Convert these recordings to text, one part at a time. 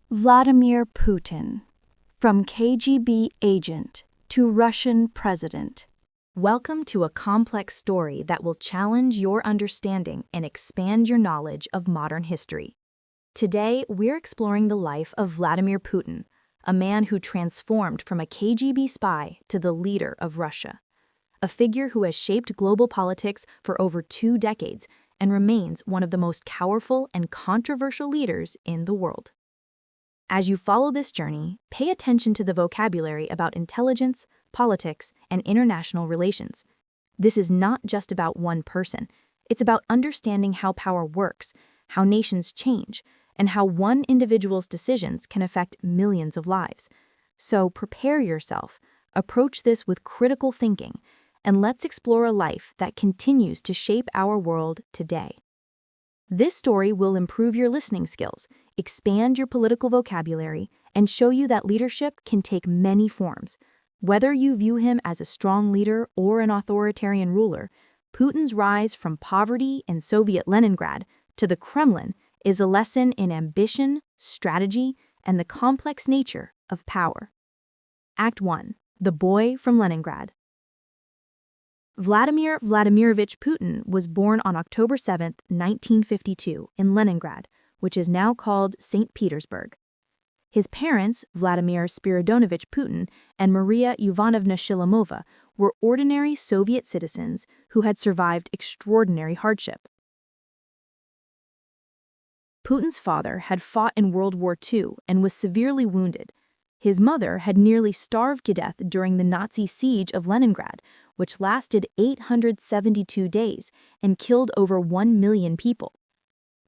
Vladimir Putin, from KGB agent to Russian president. Welcome to a complex story that will challenge your understanding and expand your knowledge of modern history. Today, we're exploring the life of Vladimir Putin, a man who transformed from a KGB spy to the leader of Russia, a figure who has shaped global politics for over 2 decades and remains one of the most powerful and controversial leaders in the world. As you follow this journey, pay attention to the vocabulary about intelligence, politics, and international relations. This is not just about one person. It's about understanding how power works, how nations change, and how one individual's decisions can affect millions of lives. So prepare yourself, approach this with critical thinking, and let's explore a life that continues to shape our world today. This story will improve your listening skills, expand your political vocabulary, and show you that leadership can take many forms. Whether you view him as a strong leader or an authoritarian ruler, Putin's rise from poverty in Soviet Leningrad to the Kremlin is a lesson in ambition, strategy, and the complex nature of power. Act 1. The Boy from Leningrad. Vladimir Vladimirovich Putin was born on October 7, 1952, in Leningrad, which is now called St. Petersburg. His parents, Vladimir Spiridonovich Putin and Maria Ivanovna Shilimova, were ordinary Soviet citizens who had survived extraordinary hardship. Putin's father had fought in World War II and was severely wounded. His mother had nearly starved to death during the Nazi siege of Leningrad, which lasted 872 days and killed over 1 million people.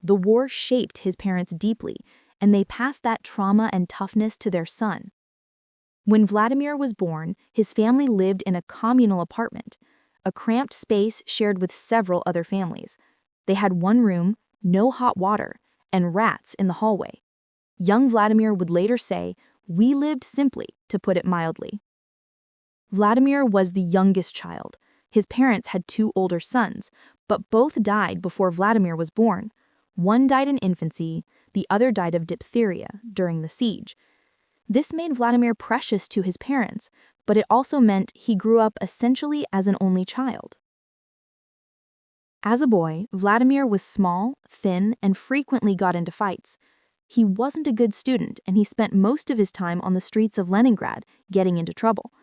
The war shaped his parents deeply, and they passed that trauma and toughness to their son. When Vladimir was born, his family lived in a communal apartment, a cramped space shared with several other families. They had one room, no hot water, and rats in the hallway. Young Vladimir would later say, "We lived simply," to put it mildly. Vladimir was the youngest child. His parents had 2 older sons, but both died before Vladimir was born. One died in infancy, the other died of diphtheria during the siege. This made Vladimir precious to his parents, but it also meant he grew up essentially as an only child. As a boy, Vladimir was small, thin, and frequently got into fights. He wasn't a good student, and he spent most of his time on the streets of Leningrad, getting into trouble.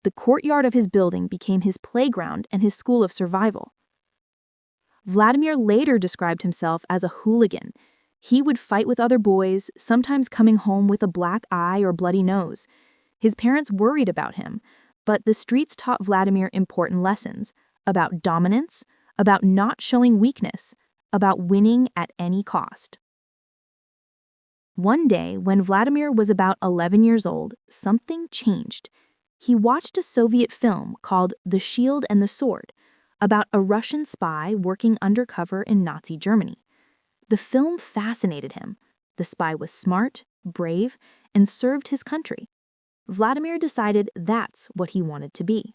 The courtyard of his building became his playground and his school of survival. Vladimir later described himself as a hooligan. He would fight with other boys, sometimes coming home with a black eye or bloody nose. His parents worried about him, but the streets taught Vladimir important lessons about dominance, about not showing weakness, about winning at any cost. One day, when Vladimir was about 11 years old, something changed. He watched a Soviet film called The Shield and the Sword, about a Russian spy working undercover in Nazi Germany. The film fascinated him. The spy was smart, brave, and served his country. Vladimir decided that's what he wanted to be.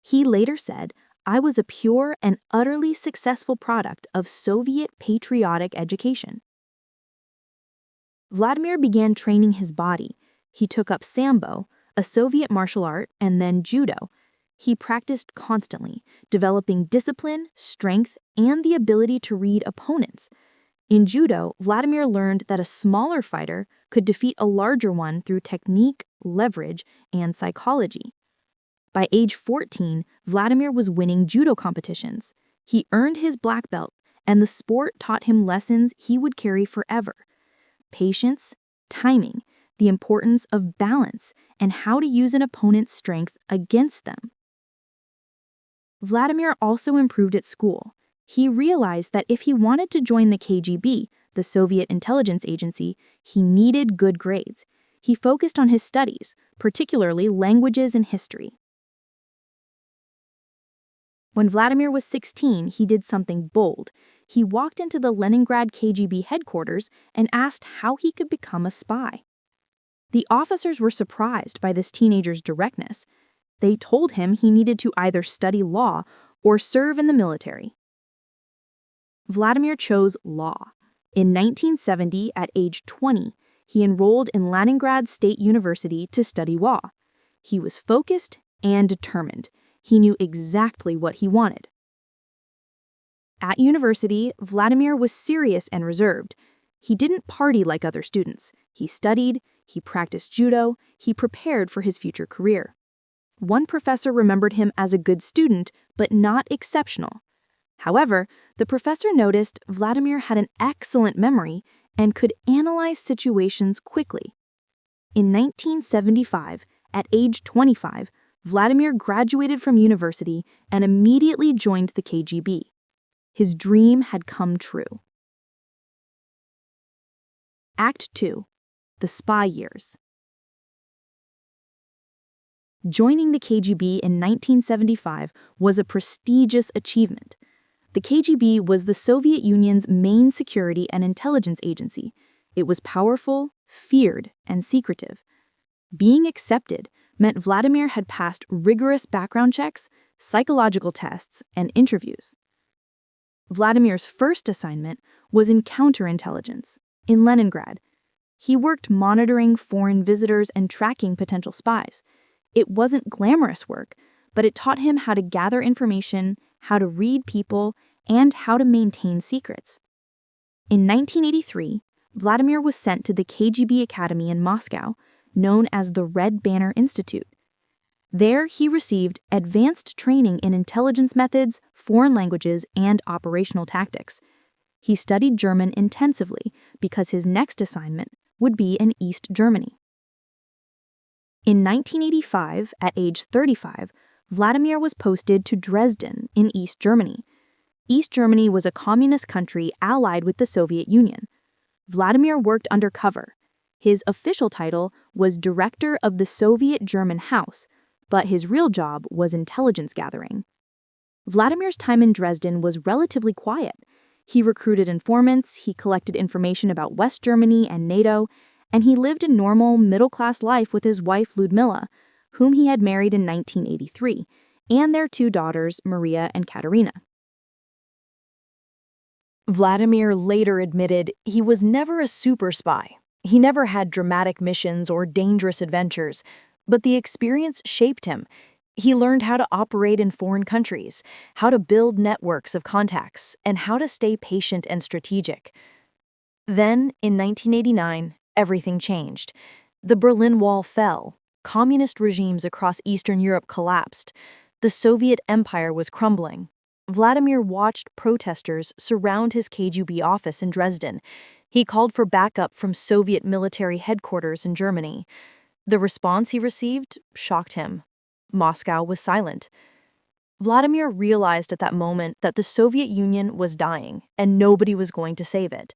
He later said, "I was a pure and utterly successful product of Soviet patriotic education." Vladimir began training his body. He took up Sambo, a Soviet martial art, and then judo. He practiced constantly, developing discipline, strength, and the ability to read opponents. In judo, Vladimir learned that a smaller fighter could defeat a larger one through technique, leverage, and psychology. By age 14, Vladimir was winning judo competitions. He earned his black belt, and the sport taught him lessons he would carry forever: patience, timing, the importance of balance, and how to use an opponent's strength against them. Vladimir also improved at school. He realized that if he wanted to join the KGB, the Soviet intelligence agency, he needed good grades. He focused on his studies, particularly languages and history. When Vladimir was 16, he did something bold. He walked into the Leningrad KGB headquarters and asked how he could become a spy. The officers were surprised by this teenager's directness. They told him he needed to either study law or serve in the military. Vladimir chose law. In 1970, at age 20, He enrolled in Leningrad State University to study law. He was focused and determined. He knew exactly what he wanted. At university, Vladimir was serious and reserved. He didn't party like other students. He studied, he practiced judo, he prepared for his future career. One professor remembered him as a good student, but not exceptional. However, the professor noticed Vladimir had an excellent memory and could analyze situations quickly. In 1975, at age 25, Vladimir graduated from university and immediately joined the KGB. His dream had come true. Act 2. The Spy Years. Joining the KGB in 1975 was a prestigious achievement. The KGB was the Soviet Union's main security and intelligence agency. It was powerful, feared, and secretive. Being accepted meant Vladimir had passed rigorous background checks, psychological tests, and interviews. Vladimir's first assignment was in counterintelligence in Leningrad. He worked monitoring foreign visitors and tracking potential spies. It wasn't glamorous work, but it taught him how to gather information, how to read people, and how to maintain secrets. In 1983, Vladimir was sent to the KGB Academy in Moscow, known as the Red Banner Institute. There, he received advanced training in intelligence methods, foreign languages, and operational tactics. He studied German intensively because his next assignment would be in East Germany. In 1985, at age 35, Vladimir was posted to Dresden in East Germany. East Germany was a communist country allied with the Soviet Union. Vladimir worked undercover. His official title was Director of the Soviet German House, but his real job was intelligence gathering. Vladimir's time in Dresden was relatively quiet. He recruited informants, he collected information about West Germany and NATO, and he lived a normal, middle-class life with his wife Ludmila, whom he had married in 1983, and their two daughters, Maria and Katerina. Vladimir later admitted he was never a super spy. He never had dramatic missions or dangerous adventures, but the experience shaped him. He learned how to operate in foreign countries, how to build networks of contacts, and how to stay patient and strategic. Then, in 1989, everything changed. The Berlin Wall fell. Communist regimes across Eastern Europe collapsed. The Soviet Empire was crumbling. Vladimir watched protesters surround his KGB office in Dresden. He called for backup from Soviet military headquarters in Germany. The response he received shocked him. Moscow was silent. Vladimir realized at that moment that the Soviet Union was dying and nobody was going to save it.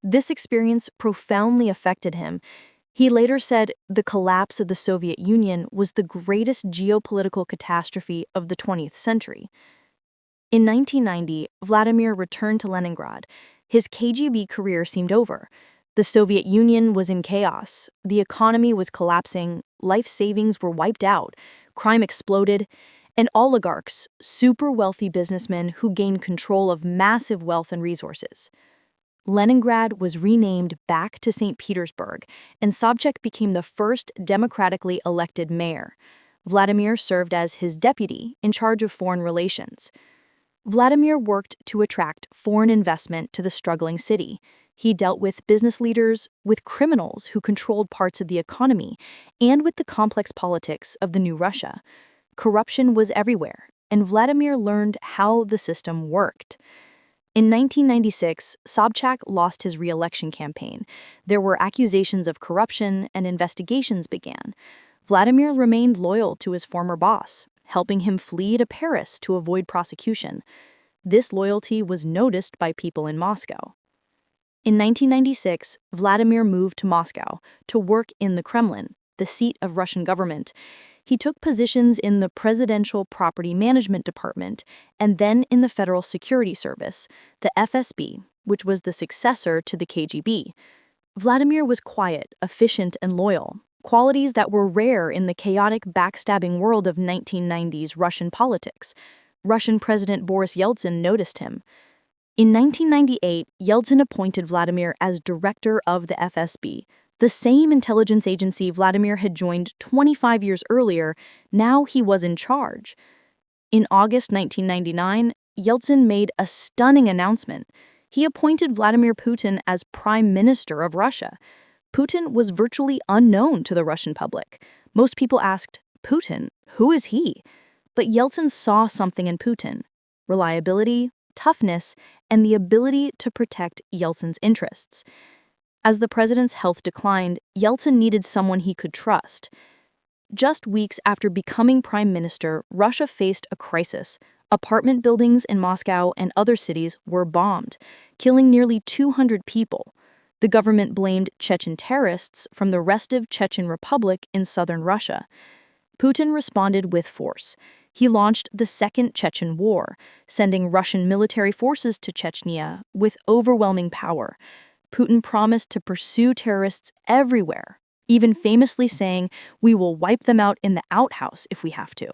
This experience profoundly affected him. He later said the collapse of the Soviet Union was the greatest geopolitical catastrophe of the 20th century. In 1990, Vladimir returned to Leningrad. His KGB career seemed over. The Soviet Union was in chaos, the economy was collapsing, life savings were wiped out, crime exploded, and oligarchs, super wealthy businessmen who gained control of massive wealth and resources. Leningrad was renamed back to St. Petersburg, and Sobchak became the first democratically elected mayor. Vladimir served as his deputy in charge of foreign relations. Vladimir worked to attract foreign investment to the struggling city. He dealt with business leaders, with criminals who controlled parts of the economy, and with the complex politics of the new Russia. Corruption was everywhere, and Vladimir learned how the system worked. In 1996, Sobchak lost his re-election campaign. There were accusations of corruption, and investigations began. Vladimir remained loyal to his former boss, helping him flee to Paris to avoid prosecution. This loyalty was noticed by people in Moscow. In 1996, Vladimir moved to Moscow to work in the Kremlin, the seat of Russian government. He took positions in the Presidential Property Management Department and then in the Federal Security Service, the FSB, which was the successor to the KGB. Vladimir was quiet, efficient, and loyal, qualities that were rare in the chaotic, backstabbing world of 1990s Russian politics. Russian President Boris Yeltsin noticed him. In 1998, Yeltsin appointed Vladimir as director of the FSB, The same intelligence agency Vladimir had joined 25 years earlier, now he was in charge. In August 1999, Yeltsin made a stunning announcement. He appointed Vladimir Putin as Prime Minister of Russia. Putin was virtually unknown to the Russian public. Most people asked, Putin, who is he? But Yeltsin saw something in Putin: reliability, toughness, and the ability to protect Yeltsin's interests. As the president's health declined, Yeltsin needed someone he could trust. Just weeks after becoming prime minister, Russia faced a crisis. Apartment buildings in Moscow and other cities were bombed, killing nearly 200 people. The government blamed Chechen terrorists from the Restiv Chechen Republic in southern Russia. Putin responded with force. He launched the Second Chechen War, sending Russian military forces to Chechnya with overwhelming power. Putin promised to pursue terrorists everywhere, even famously saying, "We will wipe them out in the outhouse if we have to."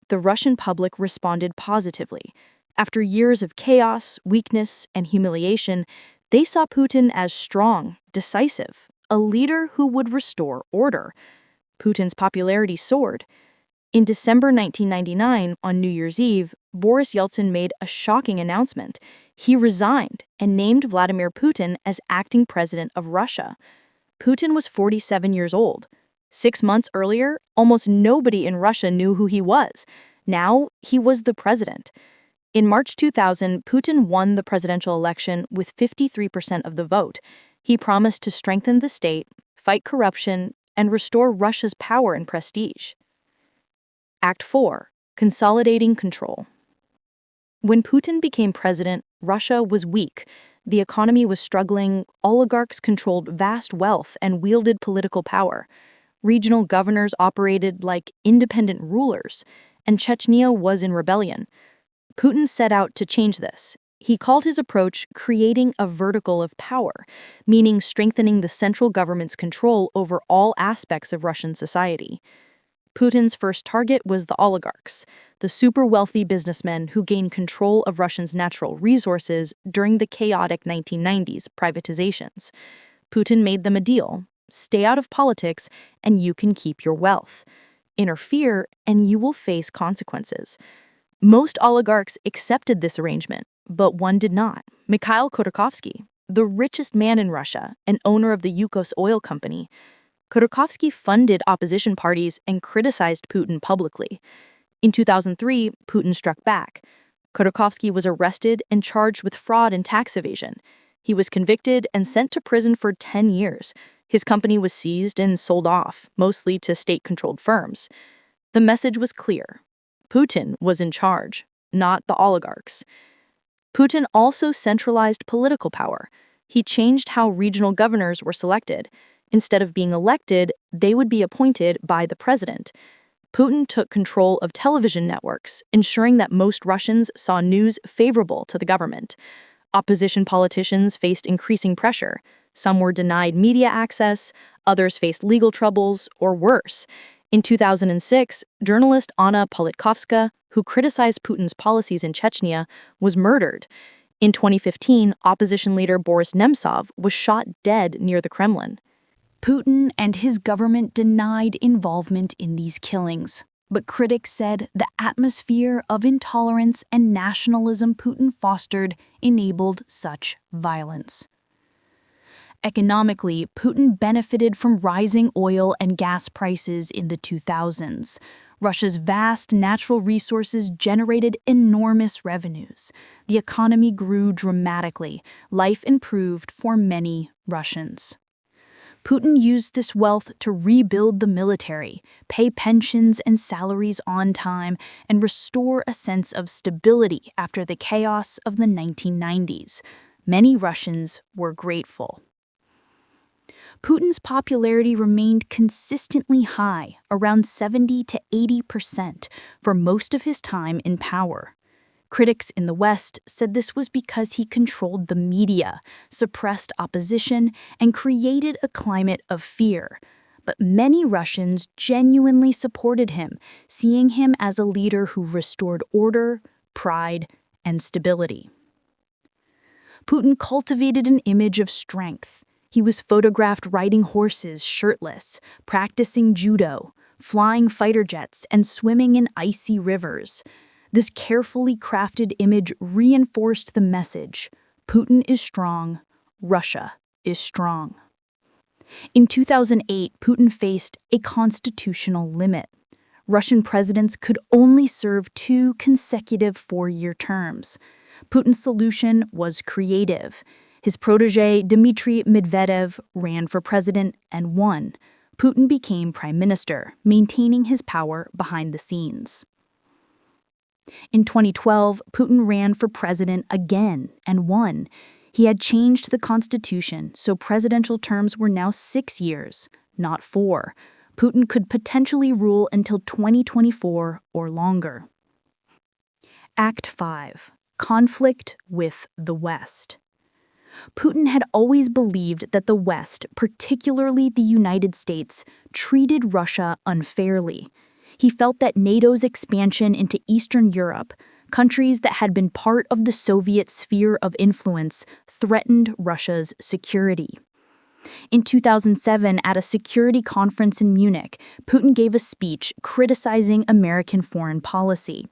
The Russian public responded positively. After years of chaos, weakness, and humiliation, they saw Putin as strong, decisive, a leader who would restore order. Putin's popularity soared. In December 1999, on New Year's Eve, Boris Yeltsin made a shocking announcement. He resigned and named Vladimir Putin as acting president of Russia. Putin was 47 years old. 6 months earlier, almost nobody in Russia knew who he was. Now, he was the president. In March 2000, Putin won the presidential election with 53% of the vote. He promised to strengthen the state, fight corruption, and restore Russia's power and prestige. Act 4. Consolidating control. When Putin became president, Russia was weak. The economy was struggling, oligarchs controlled vast wealth and wielded political power. Regional governors operated like independent rulers, and Chechnya was in rebellion. Putin set out to change this. He called his approach creating a vertical of power, meaning strengthening the central government's control over all aspects of Russian society. Putin's first target was the oligarchs, the super-wealthy businessmen who gained control of Russia's natural resources during the chaotic 1990s privatizations. Putin made them a deal: stay out of politics and you can keep your wealth. Interfere and you will face consequences. Most oligarchs accepted this arrangement, but one did not: Mikhail Khodorkovsky, the richest man in Russia and owner of the Yukos oil company. Khodorkovsky funded opposition parties and criticized Putin publicly. In 2003, Putin struck back. Khodorkovsky was arrested and charged with fraud and tax evasion. He was convicted and sent to prison for 10 years. His company was seized and sold off, mostly to state-controlled firms. The message was clear: Putin was in charge, not the oligarchs. Putin also centralized political power. He changed how regional governors were selected. Instead of being elected, they would be appointed by the president. Putin took control of television networks, ensuring that most Russians saw news favorable to the government. Opposition politicians faced increasing pressure. Some were denied media access, others faced legal troubles, or worse. In 2006, journalist Anna Politkovskaya, who criticized Putin's policies in Chechnya, was murdered. In 2015, opposition leader Boris Nemtsov was shot dead near the Kremlin. Putin and his government denied involvement in these killings, but critics said the atmosphere of intolerance and nationalism Putin fostered enabled such violence. Economically, Putin benefited from rising oil and gas prices in the 2000s. Russia's vast natural resources generated enormous revenues. The economy grew dramatically. Life improved for many Russians. Putin used this wealth to rebuild the military, pay pensions and salaries on time, and restore a sense of stability after the chaos of the 1990s. Many Russians were grateful. Putin's popularity remained consistently high, around 70 to 80%, for most of his time in power. Critics in the West said this was because he controlled the media, suppressed opposition, and created a climate of fear. But many Russians genuinely supported him, seeing him as a leader who restored order, pride, and stability. Putin cultivated an image of strength. He was photographed riding horses shirtless, practicing judo, flying fighter jets, and swimming in icy rivers. This carefully crafted image reinforced the message: Putin is strong, Russia is strong. In 2008, Putin faced a constitutional limit. Russian presidents could only serve 2 consecutive 4-year terms. Putin's solution was creative. His protege, Dmitry Medvedev, ran for president and won. Putin became prime minister, maintaining his power behind the scenes. In 2012, Putin ran for president again and won. He had changed the constitution, so presidential terms were now 6 years, not 4. Putin could potentially rule until 2024 or longer. Act 5. Conflict with the West. Putin had always believed that the West, particularly the United States, treated Russia unfairly. He felt that NATO's expansion into Eastern Europe, countries that had been part of the Soviet sphere of influence, threatened Russia's security. In 2007, at a security conference in Munich, Putin gave a speech criticizing American foreign policy.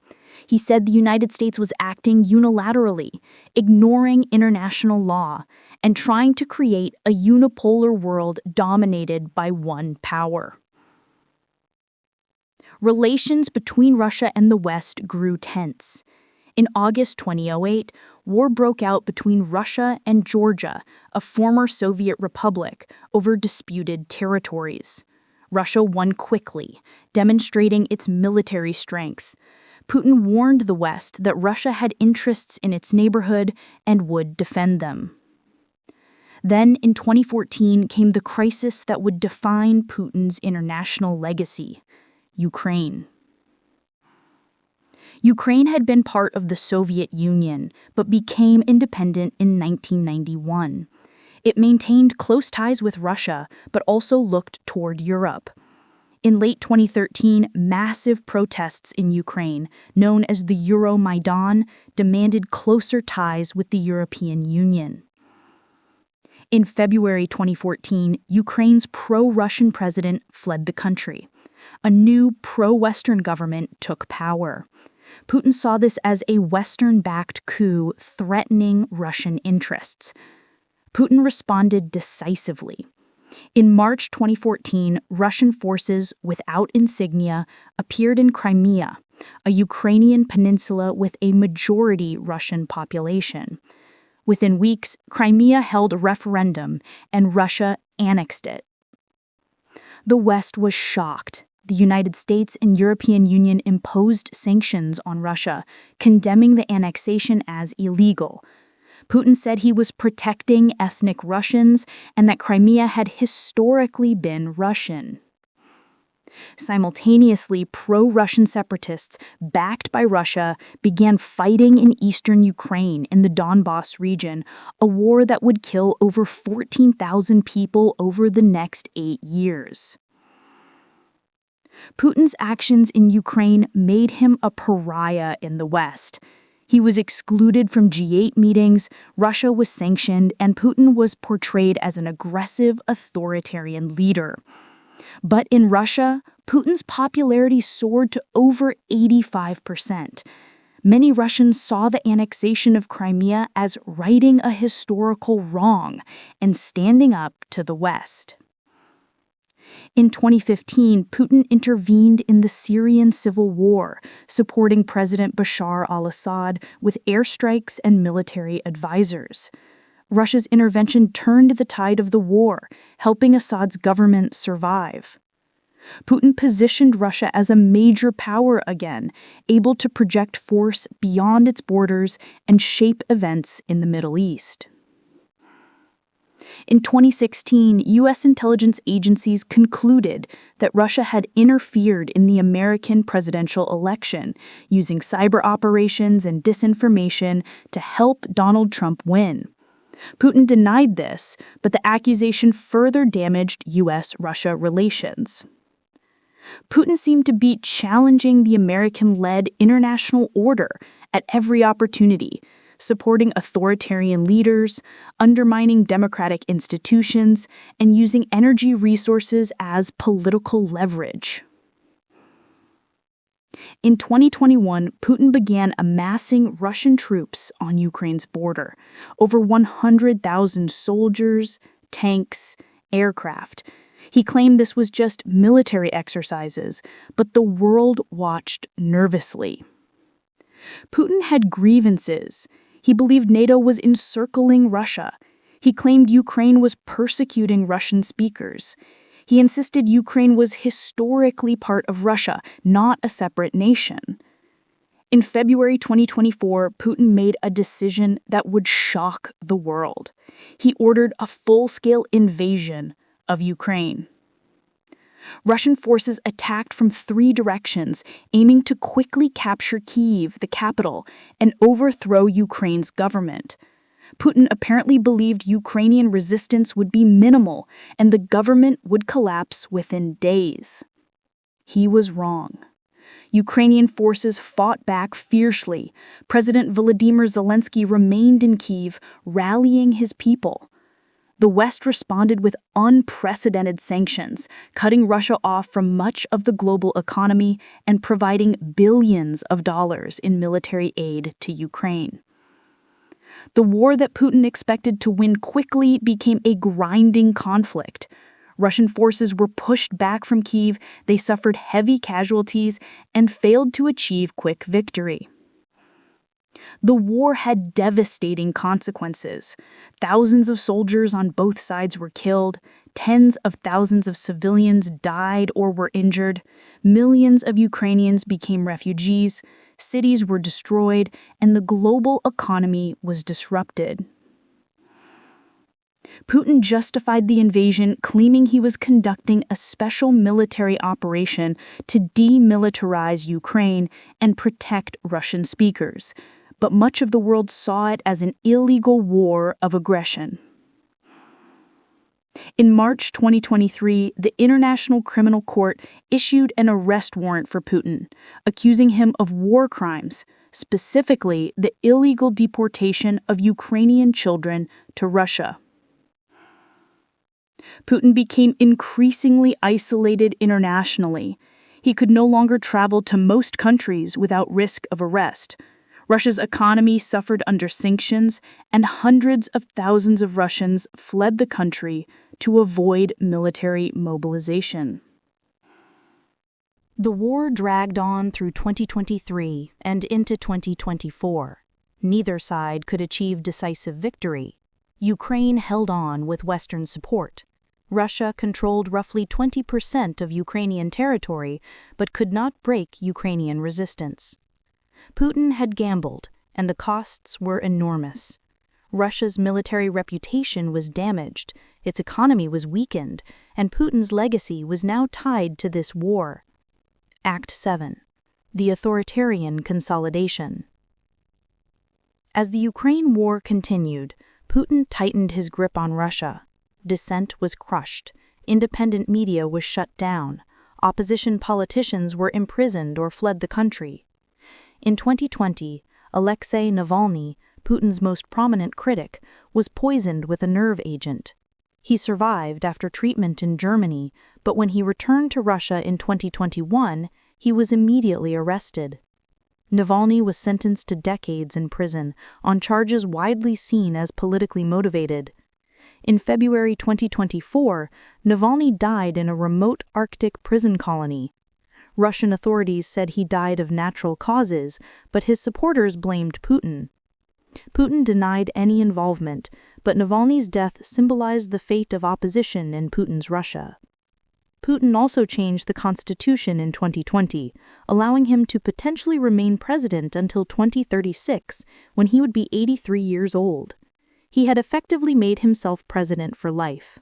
He said the United States was acting unilaterally, ignoring international law, and trying to create a unipolar world dominated by one power. Relations between Russia and the West grew tense. In August 2008, war broke out between Russia and Georgia, a former Soviet republic, over disputed territories. Russia won quickly, demonstrating its military strength. Putin warned the West that Russia had interests in its neighborhood and would defend them. Then, in 2014, came the crisis that would define Putin's international legacy: Ukraine. Ukraine had been part of the Soviet Union, but became independent in 1991. It maintained close ties with Russia, but also looked toward Europe. In late 2013, massive protests in Ukraine, known as the Euromaidan, demanded closer ties with the European Union. In February 2014, Ukraine's pro-Russian president fled the country. A new pro-Western government took power. Putin saw this as a Western-backed coup threatening Russian interests. Putin responded decisively. In March 2014, Russian forces without insignia appeared in Crimea, a Ukrainian peninsula with a majority Russian population. Within weeks, Crimea held a referendum and Russia annexed it. The West was shocked. The United States and European Union imposed sanctions on Russia, condemning the annexation as illegal. Putin said he was protecting ethnic Russians and that Crimea had historically been Russian. Simultaneously, pro-Russian separatists, backed by Russia, began fighting in eastern Ukraine in the Donbas region, a war that would kill over 14,000 people over the next 8 years. Putin's actions in Ukraine made him a pariah in the West. He was excluded from G8 meetings, Russia was sanctioned, and Putin was portrayed as an aggressive, authoritarian leader. But in Russia, Putin's popularity soared to over 85%. Many Russians saw the annexation of Crimea as righting a historical wrong and standing up to the West. In 2015, Putin intervened in the Syrian civil war, supporting President Bashar al-Assad with airstrikes and military advisors. Russia's intervention turned the tide of the war, helping Assad's government survive. Putin positioned Russia as a major power again, able to project force beyond its borders and shape events in the Middle East. In 2016, U.S. intelligence agencies concluded that Russia had interfered in the American presidential election, using cyber operations and disinformation to help Donald Trump win. Putin denied this, but the accusation further damaged U.S.-Russia relations. Putin seemed to be challenging the American-led international order at every opportunity, supporting authoritarian leaders, undermining democratic institutions, and using energy resources as political leverage. In 2021, Putin began amassing Russian troops on Ukraine's border. Over 100,000 soldiers, tanks, aircraft. He claimed this was just military exercises, but the world watched nervously. Putin had grievances. He believed NATO was encircling Russia. He claimed Ukraine was persecuting Russian speakers. He insisted Ukraine was historically part of Russia, not a separate nation. In February 2024, Putin made a decision that would shock the world. He ordered a full-scale invasion of Ukraine. Russian forces attacked from 3 directions, aiming to quickly capture Kyiv, the capital, and overthrow Ukraine's government. Putin apparently believed Ukrainian resistance would be minimal and the government would collapse within days. He was wrong. Ukrainian forces fought back fiercely. President Vladimir Zelensky remained in Kyiv, rallying his people. The West responded with unprecedented sanctions, cutting Russia off from much of the global economy and providing billions of dollars in military aid to Ukraine. The war that Putin expected to win quickly became a grinding conflict. Russian forces were pushed back from Kyiv, they suffered heavy casualties, and failed to achieve quick victory. The war had devastating consequences. Thousands of soldiers on both sides were killed, tens of thousands of civilians died or were injured, millions of Ukrainians became refugees, cities were destroyed, and the global economy was disrupted. Putin justified the invasion, claiming he was conducting a special military operation to demilitarize Ukraine and protect Russian speakers. But much of the world saw it as an illegal war of aggression. In March 2023, the International Criminal Court issued an arrest warrant for Putin, accusing him of war crimes, specifically the illegal deportation of Ukrainian children to Russia. Putin became increasingly isolated internationally. He could no longer travel to most countries without risk of arrest. Russia's economy suffered under sanctions, and hundreds of thousands of Russians fled the country to avoid military mobilization. The war dragged on through 2023 and into 2024. Neither side could achieve decisive victory. Ukraine held on with Western support. Russia controlled roughly 20% of Ukrainian territory, but could not break Ukrainian resistance. Putin had gambled, and the costs were enormous. Russia's military reputation was damaged, its economy was weakened, and Putin's legacy was now tied to this war. Act 7. The Authoritarian Consolidation. As the Ukraine war continued, Putin tightened his grip on Russia. Dissent was crushed, independent media was shut down, opposition politicians were imprisoned or fled the country. In 2020, Alexei Navalny, Putin's most prominent critic, was poisoned with a nerve agent. He survived after treatment in Germany, but when he returned to Russia in 2021, he was immediately arrested. Navalny was sentenced to decades in prison on charges widely seen as politically motivated. In February 2024, Navalny died in a remote Arctic prison colony. Russian authorities said he died of natural causes, but his supporters blamed Putin. Putin denied any involvement, but Navalny's death symbolized the fate of opposition in Putin's Russia. Putin also changed the constitution in 2020, allowing him to potentially remain president until 2036, when he would be 83 years old. He had effectively made himself president for life.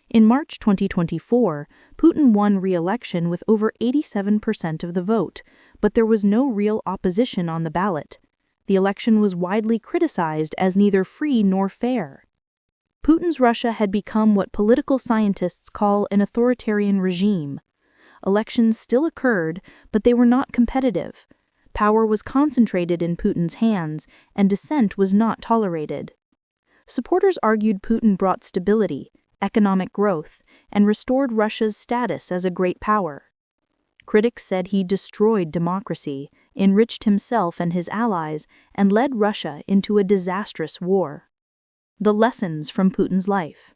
In March 2024, Putin won re-election with over 87% of the vote, but there was no real opposition on the ballot. The election was widely criticized as neither free nor fair. Putin's Russia had become what political scientists call an authoritarian regime. Elections still occurred, but they were not competitive. Power was concentrated in Putin's hands, and dissent was not tolerated. Supporters argued Putin brought stability, economic growth, and restored Russia's status as a great power. Critics said he destroyed democracy, enriched himself and his allies, and led Russia into a disastrous war. The lessons from Putin's life.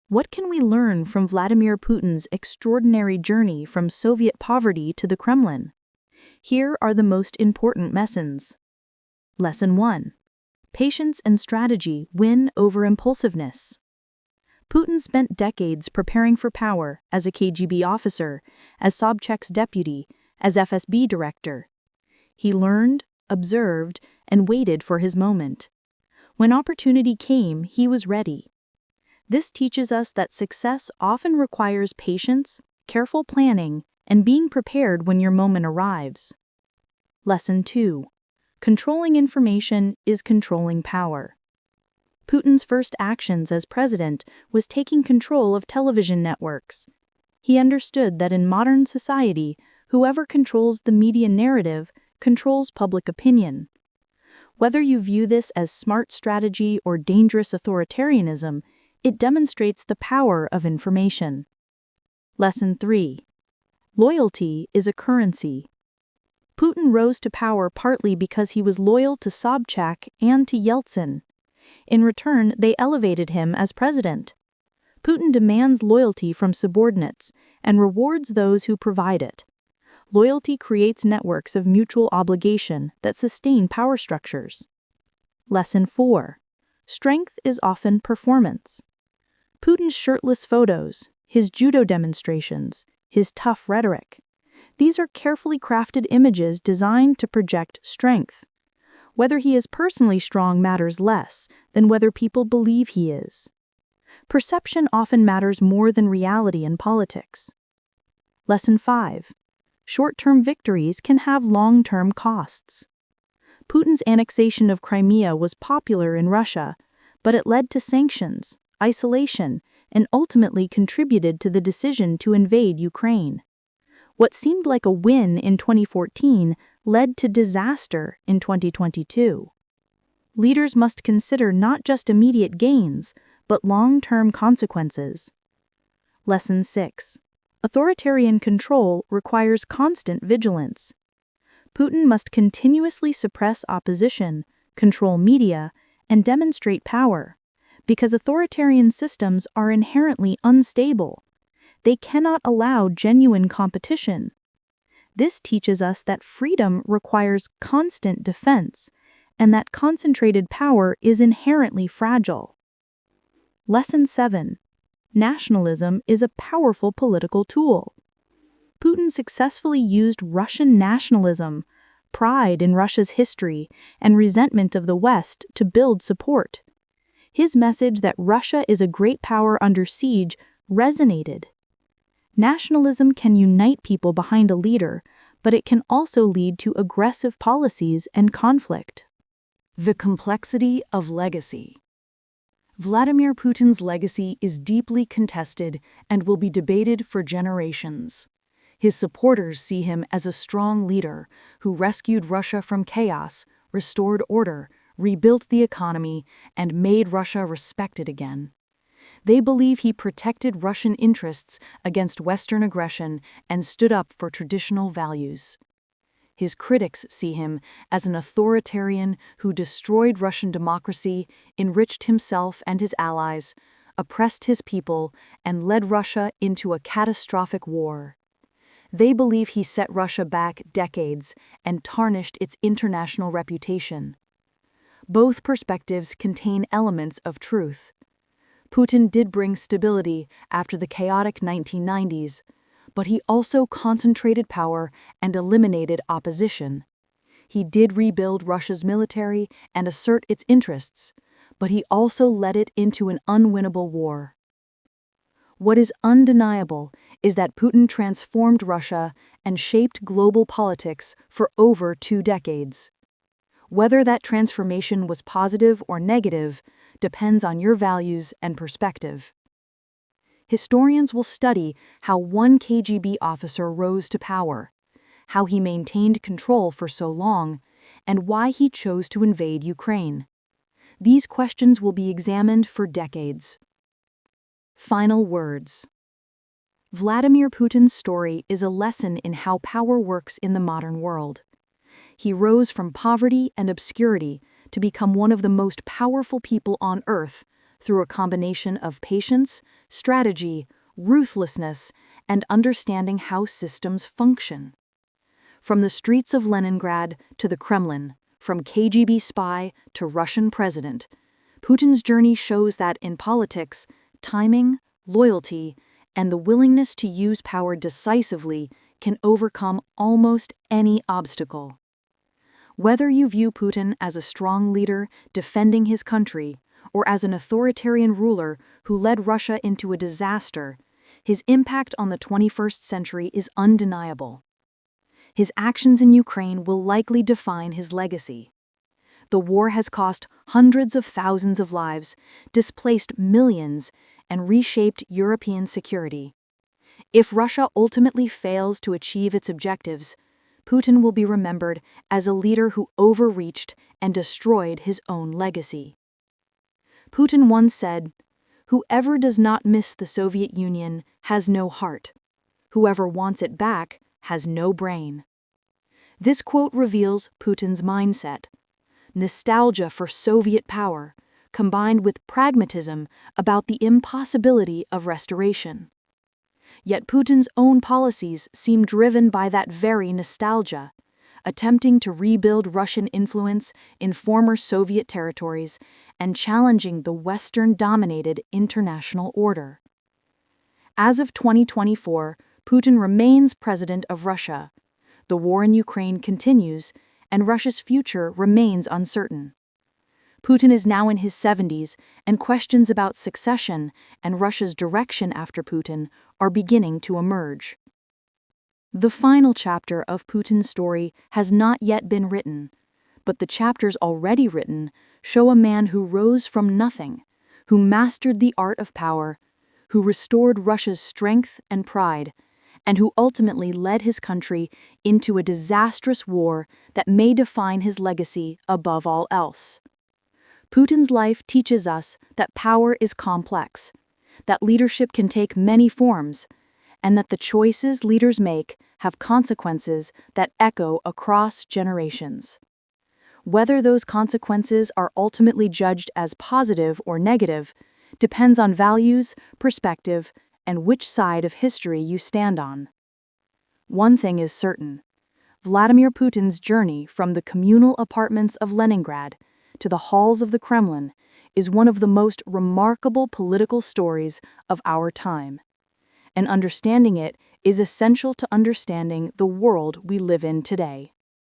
What can we learn from Vladimir Putin's extraordinary journey from Soviet poverty to the Kremlin? Here are the most important lessons. Lesson 1. Patience and strategy win over impulsiveness. Putin spent decades preparing for power as a KGB officer, as Sobchak's deputy, as FSB director. He learned, observed, and waited for his moment. When opportunity came, he was ready. This teaches us that success often requires patience, careful planning, and being prepared when your moment arrives. Lesson 2. Controlling information is controlling power. Putin's first actions as president was taking control of television networks. He understood that in modern society, whoever controls the media narrative controls public opinion. Whether you view this as smart strategy or dangerous authoritarianism, it demonstrates the power of information. Lesson 3. Loyalty is a currency. Putin rose to power partly because he was loyal to Sobchak and to Yeltsin. In return, they elevated him as president. Putin demands loyalty from subordinates and rewards those who provide it. Loyalty creates networks of mutual obligation that sustain power structures. Lesson 4. Strength is often performance. Putin's shirtless photos, his judo demonstrations, his tough rhetoric. These are carefully crafted images designed to project strength. Whether he is personally strong matters less than whether people believe he is. Perception often matters more than reality in politics. Lesson 5. Short-term victories can have long-term costs. Putin's annexation of Crimea was popular in Russia, but it led to sanctions, isolation, and ultimately contributed to the decision to invade Ukraine. What seemed like a win in 2014 led to disaster in 2022. Leaders must consider not just immediate gains, but long-term consequences. Lesson 6. Authoritarian control requires constant vigilance. Putin must continuously suppress opposition, control media, and demonstrate power, because authoritarian systems are inherently unstable. They cannot allow genuine competition. This teaches us that freedom requires constant defense, and that concentrated power is inherently fragile. Lesson 7. Nationalism is a powerful political tool. Putin successfully used Russian nationalism, pride in Russia's history, and resentment of the West to build support. His message that Russia is a great power under siege resonated. Nationalism can unite people behind a leader, but it can also lead to aggressive policies and conflict. The complexity of legacy. Vladimir Putin's legacy is deeply contested and will be debated for generations. His supporters see him as a strong leader who rescued Russia from chaos, restored order, rebuilt the economy, and made Russia respected again. They believe he protected Russian interests against Western aggression and stood up for traditional values. His critics see him as an authoritarian who destroyed Russian democracy, enriched himself and his allies, oppressed his people, and led Russia into a catastrophic war. They believe he set Russia back decades and tarnished its international reputation. Both perspectives contain elements of truth. Putin did bring stability after the chaotic 1990s, but he also concentrated power and eliminated opposition. He did rebuild Russia's military and assert its interests, but he also led it into an unwinnable war. What is undeniable is that Putin transformed Russia and shaped global politics for over 2 decades. Whether that transformation was positive or negative depends on your values and perspective. Historians will study how one KGB officer rose to power, how he maintained control for so long, and why he chose to invade Ukraine. These questions will be examined for decades. Final words. Vladimir Putin's story is a lesson in how power works in the modern world. He rose from poverty and obscurity to become one of the most powerful people on earth through a combination of patience, strategy, ruthlessness, and understanding how systems function. From the streets of Leningrad to the Kremlin, from KGB spy to Russian president, Putin's journey shows that in politics, timing, loyalty, and the willingness to use power decisively can overcome almost any obstacle. Whether you view Putin as a strong leader defending his country or as an authoritarian ruler who led Russia into a disaster, his impact on the 21st century is undeniable. His actions in Ukraine will likely define his legacy. The war has cost hundreds of thousands of lives, displaced millions, and reshaped European security. If Russia ultimately fails to achieve its objectives, Putin will be remembered as a leader who overreached and destroyed his own legacy. Putin once said, "Whoever does not miss the Soviet Union has no heart. Whoever wants it back has no brain." This quote reveals Putin's mindset: nostalgia for Soviet power, combined with pragmatism about the impossibility of restoration. Yet Putin's own policies seem driven by that very nostalgia, attempting to rebuild Russian influence in former Soviet territories and challenging the Western-dominated international order. As of 2024, Putin remains president of Russia. The war in Ukraine continues, and Russia's future remains uncertain. Putin is now in his 70s, and questions about succession and Russia's direction after Putin are beginning to emerge. The final chapter of Putin's story has not yet been written, but the chapters already written show a man who rose from nothing, who mastered the art of power, who restored Russia's strength and pride, and who ultimately led his country into a disastrous war that may define his legacy above all else. Putin's life teaches us that power is complex, that leadership can take many forms, and that the choices leaders make have consequences that echo across generations. Whether those consequences are ultimately judged as positive or negative depends on values, perspective, and which side of history you stand on. One thing is certain: Vladimir Putin's journey from the communal apartments of Leningrad to the halls of the Kremlin is one of the most remarkable political stories of our time. And understanding it is essential to understanding the world we live in today.